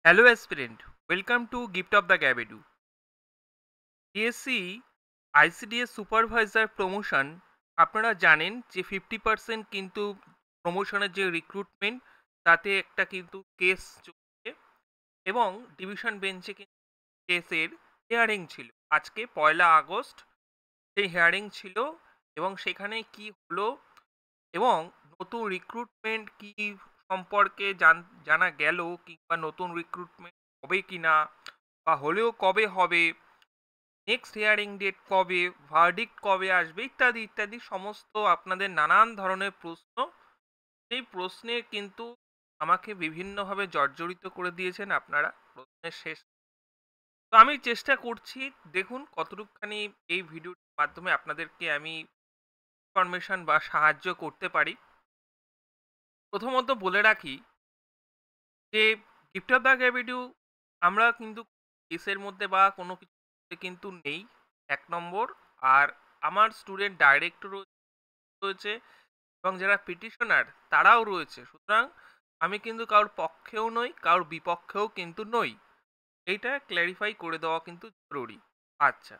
Hello aspirant, welcome to Gift of the Gabedu. DSC ICDS supervisor promotion আপনারা জানেন যে 50% কিন্তু প্রমোশনের যে রিক্রুটমেন্ট তাতে একটা কিন্তু কেস চলছে এবং ডিভিশন বেঞ্চে কিন্তু কেসের হিয়ারিং ছিল আজকে 1 আগস্ট। সেই হিয়ারিং ছিল এবং সেখানে কি হলো এবং নতুন রিক্রুটমেন্ট কি সম্পর্কে জানা গেল কিংবা নতুন রিক্রুটমেন্ট হবে কিনা বা হলেও কবে হবে, নেক্সট হিয়ারিং ডেট কবে, ভার্ডিক্ট কবে আসবে ইত্যাদি ইত্যাদি সমস্ত আপনাদের নানান ধরনের প্রশ্ন। সেই প্রশ্নে কিন্তু আমাকে বিভিন্নভাবে জর্জরিত করে দিয়েছেন আপনারা প্রশ্নের শেষ। তো আমি চেষ্টা করছি, দেখুন কতটুকখানি এই ভিডিওর মাধ্যমে আপনাদেরকে আমি ইনফরমেশন বা সাহায্য করতে পারি। প্রথমত বলে রাখি যে গিফট অফ দ্য গ্র্যাভিটিউ আমরা কিন্তু কেসের মধ্যে বা কোনো কিছুতে কিন্তু নেই, 1 নম্বর। আর আমার স্টুডেন্ট ডাইরেক্টর রয়েছে এবং যারা পিটিশনার তারাও রয়েছে, সুতরাং আমি কিন্তু কারোর পক্ষেও নই, কারোর বিপক্ষেও কিন্তু নই। এইটা ক্ল্যারিফাই করে দেওয়া কিন্তু জরুরি। আচ্ছা,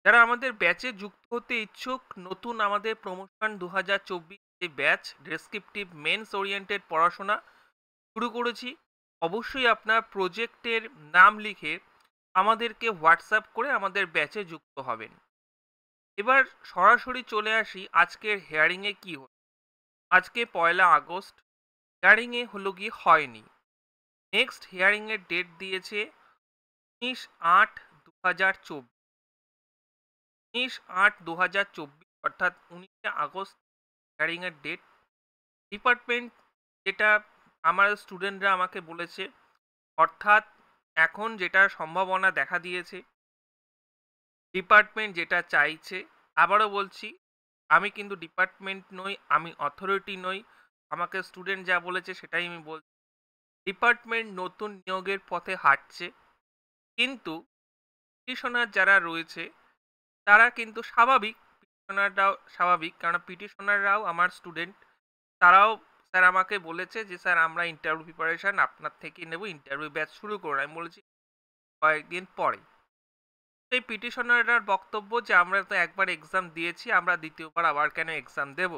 যারা আমাদের ব্যাচে যুক্ত হতে ইচ্ছুক, নতুন আমাদের প্রমোশন 2024 যে ব্যাচ ডেসক্রিপটিভ মেন্স ওরিয়েন্টেড পড়াশোনা শুরু করেছি, অবশ্যই আপনার প্রজেক্টের নাম লিখে আমাদেরকে হোয়াটসঅ্যাপ করে আমাদের ব্যাচে যুক্ত হবেন। এবার সরাসরি চলে আসি আজকের হিয়ারিংয়ে কি হলো। আজকে 1 আগস্ট, হিয়ারিংয়ে হলো গিয়ে হয়নি। নেক্সট হিয়ারিংয়ের ডেট দিয়েছে 19/8/2024, 19/8/2024 অর্থাৎ 19 আগস্ট হিয়ারিংয়ের ডেট। ডিপার্টমেন্ট যেটা আমার স্টুডেন্টরা আমাকে বলেছে, অর্থাৎ এখন যেটা সম্ভাবনা দেখা দিয়েছে, ডিপার্টমেন্ট যেটা চাইছে, আবারও বলছি, আমি কিন্তু ডিপার্টমেন্ট নই, আমি অথরিটি নই, আমাকে স্টুডেন্ট যা বলেছে সেটাই আমি বলছি। ডিপার্টমেন্ট নতুন নিয়োগের পথে হাঁটছে, কিন্তু পিটিশনার যারা রয়েছে তারা কিন্তু স্বাভাবিক, পিটিশনাররাও স্বাভাবিক, কারণ পিটিশনাররাও আমার স্টুডেন্ট। তারাও স্যার আমাকে বলেছে যে স্যার আমরা ইন্টারভিউ প্রিপারেশন আপনার থেকে নেব, ইন্টারভিউ ব্যাচ শুরু করুন। আমি বলেছি কয়েকদিন পরে। সেই পিটিশনাররার বক্তব্য যে আমরা তো একবার এক্সাম দিয়েছি, আমরা দ্বিতীয়বার আবার কেন এক্সাম দেব।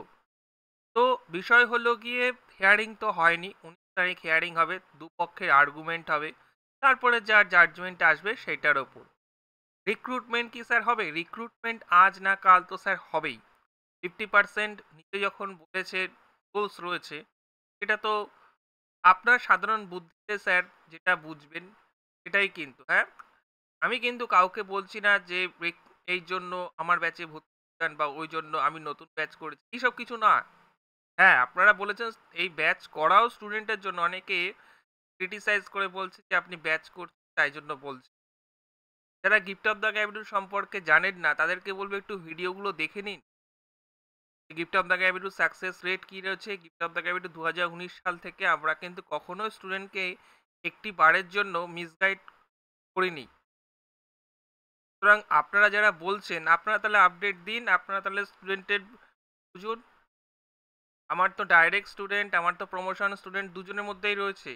তো বিষয় হলো গিয়ে হিয়ারিং তো হয়নি, 19 তারিখ হিয়ারিং হবে, দুপক্ষের আর্গুমেন্ট হবে, তারপরে যার জাজমেন্ট আসবে সেটার ওপর। রিক্রুটমেন্ট কি স্যার হবে? রিক্রুটমেন্ট আজ না কাল তো স্যার হবেই। 50% নিতে যখন বলেছে, রুলস রয়েছে, এটা তো আপনার সাধারণ বুদ্ধিতে স্যার যেটা বুঝবেন সেটাই কিন্তু, হ্যাঁ। আমি কিন্তু কাউকে বলছি না যে এই জন্য আমার ব্যাচে ভর্তি হন বা ওই জন্য আমি নতুন ব্যাচ করেছি, এইসব কিছু না। হ্যাঁ, আপনারা বলেছেন এই ব্যাচ করাও স্টুডেন্টের জন্য, অনেকে ক্রিটিসাইজ করে বলছে যে আপনি ব্যাচ করছেন তাই জন্য বলছি। যারা গিফট অফ দ্য ক্যাপিটাল সম্পর্কে জানেন না তাদেরকে বলবো একটু ভিডিওগুলো দেখে নিন। Gift of the capital success rate কী রয়েছে। গিফট অফ দ্য ক্যাপিটাল 2019 সাল থেকে আমরা কিন্তু কখনোই স্টুডেন্টকে একটি বারের জন্য মিসগাইড করিনি। সুতরাং আপনারা যারা বলছেন আপনারা তাহলে আপডেট দিন, আপনারা তাহলে স্টুডেন্টের বুঝুন। আমার তো ডাইরেক্ট স্টুডেন্ট, আমার তো প্রমোশন স্টুডেন্ট, দুজনের মধ্যেই রয়েছে।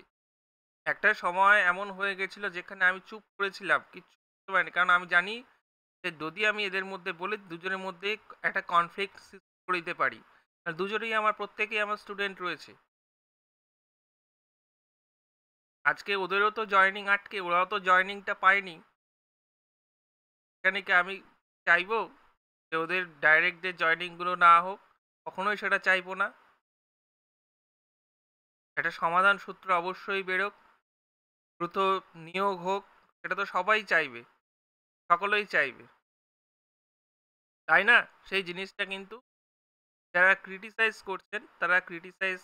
একটা সময় এমন হয়ে গেছিল যেখানে আমি চুপ করেছিলাম, কিচ্ছু করতে পারিনি, কারণ আমি জানি যে যদি আমি এদের মধ্যে বলি দুজনের মধ্যে একটা কনফ্লিক্ট সৃষ্টি করে দিতে পারি। আর দুজনেই আমার, প্রত্যেকেই আমার স্টুডেন্ট রয়েছে। আজকে ওদেরও তো জয়েনিং আটকে, ওরাও তো জয়েনিংটা পায়নি। এখানে কি আমি চাইবো যে ওদের ডাইরেক্টদের জয়েনিংগুলো না হোক? কখনোই সেটা চাইবো না। একটা সমাধান সূত্র অবশ্যই বেরোক, দ্রুত নিয়োগ হোক, এটা তো সবাই চাইবে, সকলেই চাইবে, তাই না? সেই জিনিসটা কিন্তু যারা ক্রিটিসাইজ করছেন তারা ক্রিটিসাইজ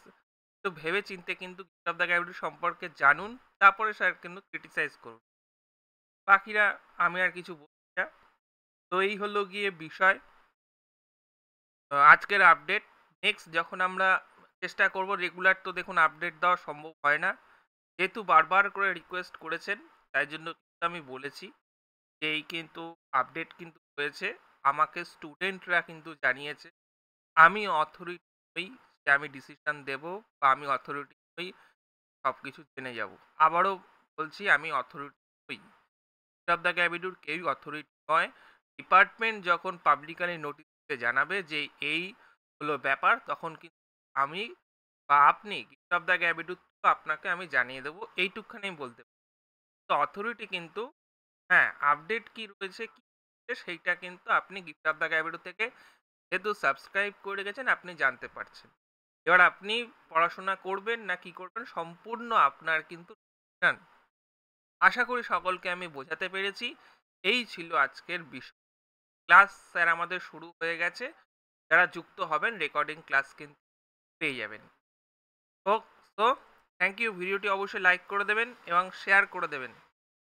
একটু ভেবে চিন্তে কিন্তু গিফট অফ দ্য গ্র্যাভিটি সম্পর্কে জানুন, তারপরে স্যার কিন্তু ক্রিটিসাইজ করুন। বাকিরা আমি আর কিছু বলছি না। তো এই হলো গিয়ে বিষয়, আজকের আপডেট। নেক্সট যখন আমরা চেষ্টা করব রেগুলার, তো দেখুন আপডেট দেওয়া সম্ভব হয় না, যেহেতু বারবার করে রিকোয়েস্ট করেছেন, তাই জন্য কিন্তু আমি বলেছি যে এই কিন্তু আপডেট কিন্তু হয়েছে। আমাকে স্টুডেন্টরা কিন্তু জানিয়েছে, আমি অথরিটি নই যে আমি ডিসিশন দেব, বা আমি অথরিটি নই সব কিছু জেনে যাব। আবারও বলছি আমি অথরিটি নই। অফ দ্য গ্র্যাভিটিউড কেউই অথরিটি নয়। ডিপার্টমেন্ট যখন পাবলিকালি নোটিশ দিয়ে জানাবে যে এই হলো ব্যাপার, তখন কিন্তু আমি বা আপনি গিফট অফ দ্য গ্র্যাভিটিউড আপনাকে আমি জানিয়ে দেবো, এইটুকখানি আমি বলতে পারি। তো অথরিটি কিন্তু হ্যাঁ, আপডেট কি রয়েছে কি হচ্ছে সেইটা কিন্তু আপনি গিফট অফ দ্য গ্র্যাভিটিউড থেকে যেহেতু সাবস্ক্রাইব করে রেখেছেন আপনি জানতে পারছেন। এবার আপনি পড়াশোনা করবেন না কি করবেন সম্পূর্ণ আপনার কিন্তু decision। আশা করি সকলকে আমি বোঝাতে পেরেছি। এই ছিল আজকের বিষয়। ক্লাস স্যার আমাদের শুরু হয়ে গেছে। যারা যুক্ত হবেন রেকর্ডিং ক্লাস কিন্তু পেয়ে যাবেন। তো সো থ্যাংক ইউ। ভিডিওটি অবশ্যই লাইক করে দেবেন এবং শেয়ার করে দেবেন।